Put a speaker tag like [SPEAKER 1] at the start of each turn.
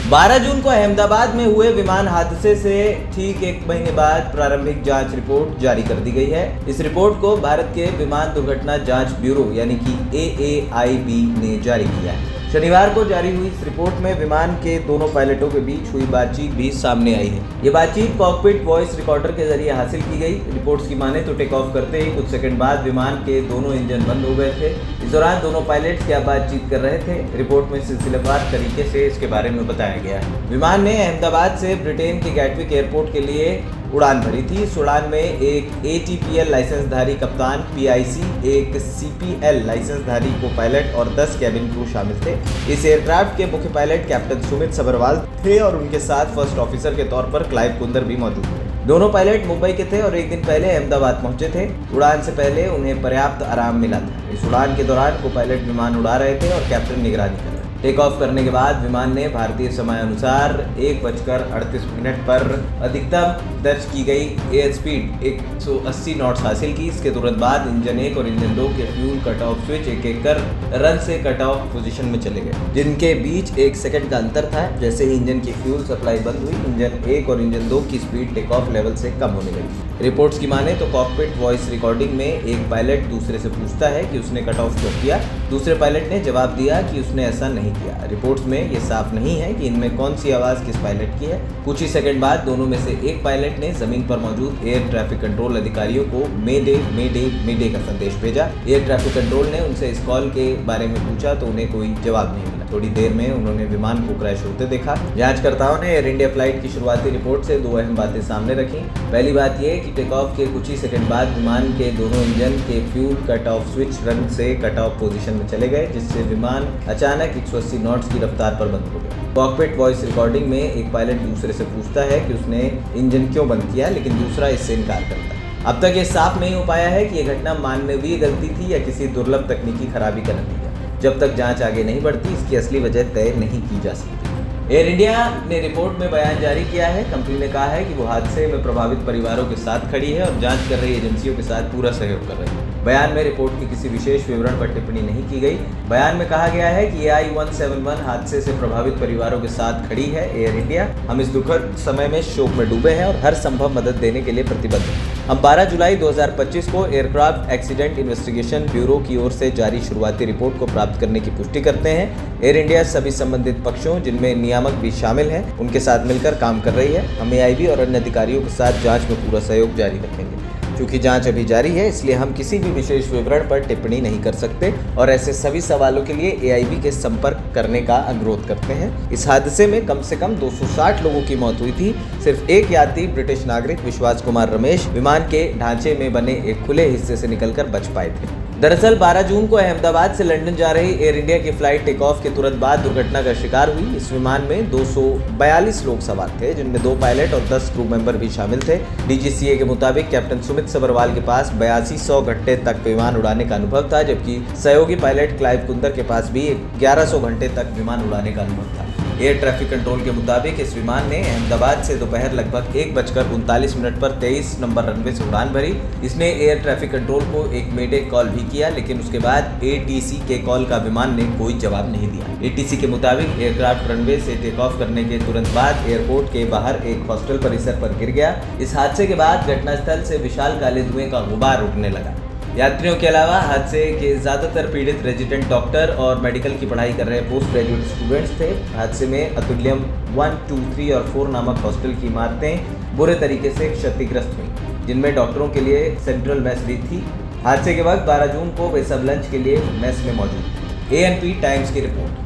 [SPEAKER 1] 12 जून को अहमदाबाद में हुए विमान हादसे से ठीक एक महीने बाद प्रारंभिक जांच रिपोर्ट जारी कर दी गई है। इस रिपोर्ट को भारत के विमान दुर्घटना जांच ब्यूरो यानी कि AAIB ने जारी किया है। शनिवार को जारी हुई इस रिपोर्ट में विमान के दोनों पायलटों के बीच हुई बातचीत भी सामने आई है। ये बातचीत कॉकपिट वॉइस रिकॉर्डर के जरिए हासिल की गई। रिपोर्ट्स की माने तो टेक ऑफ करते ही कुछ सेकंड बाद विमान के दोनों इंजन बंद हो गए थे। इस दौरान दोनों पायलट क्या बातचीत कर रहे थे, रिपोर्ट में सिलसिलेवार तरीके से इसके बारे में बताया गया है। विमान ने अहमदाबाद से ब्रिटेन के गैटविक एयरपोर्ट के लिए उड़ान भरी थी। इस उड़ान में एक ATPL लाइसेंसधारी कप्तान, PIC, एक CPL लाइसेंसधारी को पायलट और 10 कैबिन क्रू शामिल थे। इस एयरक्राफ्ट के मुख्य पायलट कैप्टन सुमित सबरवाल थे और उनके साथ फर्स्ट ऑफिसर के तौर पर क्लाइव कुंदर भी मौजूद थे। दोनों पायलट मुंबई के थे और एक दिन पहले अहमदाबाद पहुंचे थे। उड़ान से पहले उन्हें पर्याप्त आराम मिला था। इस उड़ान के दौरान को पायलट विमान उड़ा रहे थे और कैप्टन निगरानी कर रहे थे। टेक ऑफ करने के बाद विमान ने भारतीय समय अनुसार 1:38 पर अधिकतम दर्ज की गई एयर स्पीड 180 नॉट्स हासिल की। इसके तुरंत बाद इंजन 1 और इंजन 2 के फ्यूल कट ऑफ स्विच एक एक कर रन से कट ऑफ पोजीशन में चले गए, जिनके बीच 1 सेकंड का अंतर था। जैसे ही इंजन की फ्यूल सप्लाई बंद हुई, इंजन 1 और इंजन 2 की स्पीड टेक ऑफ लेवल से कम होने लगी। रिपोर्ट्स की माने तो कॉकपिट वॉइस रिकॉर्डिंग में एक पायलट दूसरे से पूछता है कि उसने कट ऑफ क्यों किया। दूसरे पायलट ने जवाब दिया कि उसने ऐसा नहीं किया। रिपोर्ट्स में ये साफ नहीं है कि इनमें कौन सी आवाज़ किस पायलट की है। कुछ ही सेकंड बाद दोनों में से एक पायलट ने जमीन पर मौजूद एयर ट्रैफिक कंट्रोल अधिकारियों को मेडे मेडे मेडे का संदेश भेजा। एयर ट्रैफिक कंट्रोल ने उनसे इस कॉल के बारे में पूछा तो उन्हें कोई जवाब नहीं मिला। थोड़ी देर में उन्होंने विमान को क्रैश होते देखा। जांचकर्ताओं ने एयर इंडिया फ्लाइट की शुरुआती रिपोर्ट से 2 अहम बातें सामने रखी। पहली बात यह कि टेक ऑफ के कुछ ही सेकंड बाद विमान के दोनों इंजन के fuel cut off switch run से कट ऑफ पोजीशन में चले गए, जिससे विमान अचानक 180 नॉट्स की रफ्तार पर बंद हो गया। कॉकपिट वॉइस रिकॉर्डिंग में एक पायलट दूसरे से पूछता है कि उसने इंजन क्यों बंद किया, लेकिन दूसरा इससे इनकार करता है। अब तक ये साफ नहीं हो पाया है कि यह घटना मानवीय गलती थी या किसी दुर्लभ तकनीकी खराबी का नतीजा। जब तक जांच आगे नहीं बढ़ती, इसकी असली वजह तय नहीं की जा सकती। एयर इंडिया ने रिपोर्ट में बयान जारी किया है। कंपनी ने कहा है कि वो हादसे में प्रभावित परिवारों के साथ खड़ी है और जांच कर रही एजेंसियों के साथ पूरा सहयोग कर रही है। बयान में रिपोर्ट की किसी विशेष विवरण पर टिप्पणी नहीं की गई। बयान में कहा गया है कि AI-171 हादसे से प्रभावित परिवारों के साथ खड़ी है एयर इंडिया। हम इस दुखद समय में शोक में डूबे हैं और हर संभव मदद देने के लिए प्रतिबद्ध हैं। हम 12 जुलाई 2025 को एयरक्राफ्ट एक्सीडेंट इन्वेस्टिगेशन ब्यूरो की ओर से जारी शुरुआती रिपोर्ट को प्राप्त करने की पुष्टि करते हैं। एयर इंडिया सभी संबंधित पक्षों, जिनमें नियामक भी शामिल हैं, उनके साथ मिलकर काम कर रही है। हम AIB और अन्य अधिकारियों के साथ जांच में पूरा सहयोग जारी रखेंगे। क्योंकि जांच अभी जारी है, इसलिए हम किसी भी विशेष विवरण पर टिप्पणी नहीं कर सकते और ऐसे सभी सवालों के लिए AIB के संपर्क करने का अनुरोध करते हैं। इस हादसे में कम से कम 260 लोगों की मौत हुई थी। सिर्फ एक यात्री ब्रिटिश नागरिक विश्वास कुमार रमेश विमान के ढांचे में बने एक खुले हिस्से से निकलकर बच पाए थे। दरअसल 12 जून को अहमदाबाद से लंदन जा रही एयर इंडिया की फ्लाइट टेक ऑफ के तुरंत बाद दुर्घटना का शिकार हुई। इस विमान में 242 लोग सवार थे, जिनमें 2 पायलट और 10 क्रू मेंबर भी शामिल थे। DGCA के मुताबिक कैप्टन सुमित सबरवाल के पास 8200 घंटे तक विमान उड़ाने का अनुभव था, जबकि सहयोगी पायलट क्लाइव कुंदर के पास भी 1100 घंटे तक विमान उड़ाने का अनुभव था। एयर ट्रैफिक कंट्रोल के मुताबिक इस विमान ने अहमदाबाद से दोपहर लगभग 1:39 पर 23 नंबर रनवे से उड़ान भरी। इसने एयर ट्रैफिक कंट्रोल को एक मेडे कॉल भी किया, लेकिन उसके बाद ATC के कॉल का विमान ने कोई जवाब नहीं दिया। ATC के मुताबिक एयरक्राफ्ट रनवे से टेक ऑफ करने के तुरंत बाद एयरपोर्ट के बाहर एक हॉस्टल परिसर पर गिर गया। इस हादसे के बाद घटनास्थल से विशाल काले धुएं का गुबार उठने लगा। यात्रियों के अलावा हादसे के ज़्यादातर पीड़ित रेजिडेंट डॉक्टर और मेडिकल की पढ़ाई कर रहे पोस्ट ग्रेजुएट स्टूडेंट्स थे। हादसे में अतुल्यम 1, 2, 3 और 4 नामक हॉस्टल की इमारतें बुरे तरीके से क्षतिग्रस्त हुई, जिनमें डॉक्टरों के लिए सेंट्रल मेस भी थी। हादसे के वक्त 12 जून को वे सब लंच के लिए मेस में मौजूद थे। ANP टाइम्स की रिपोर्ट।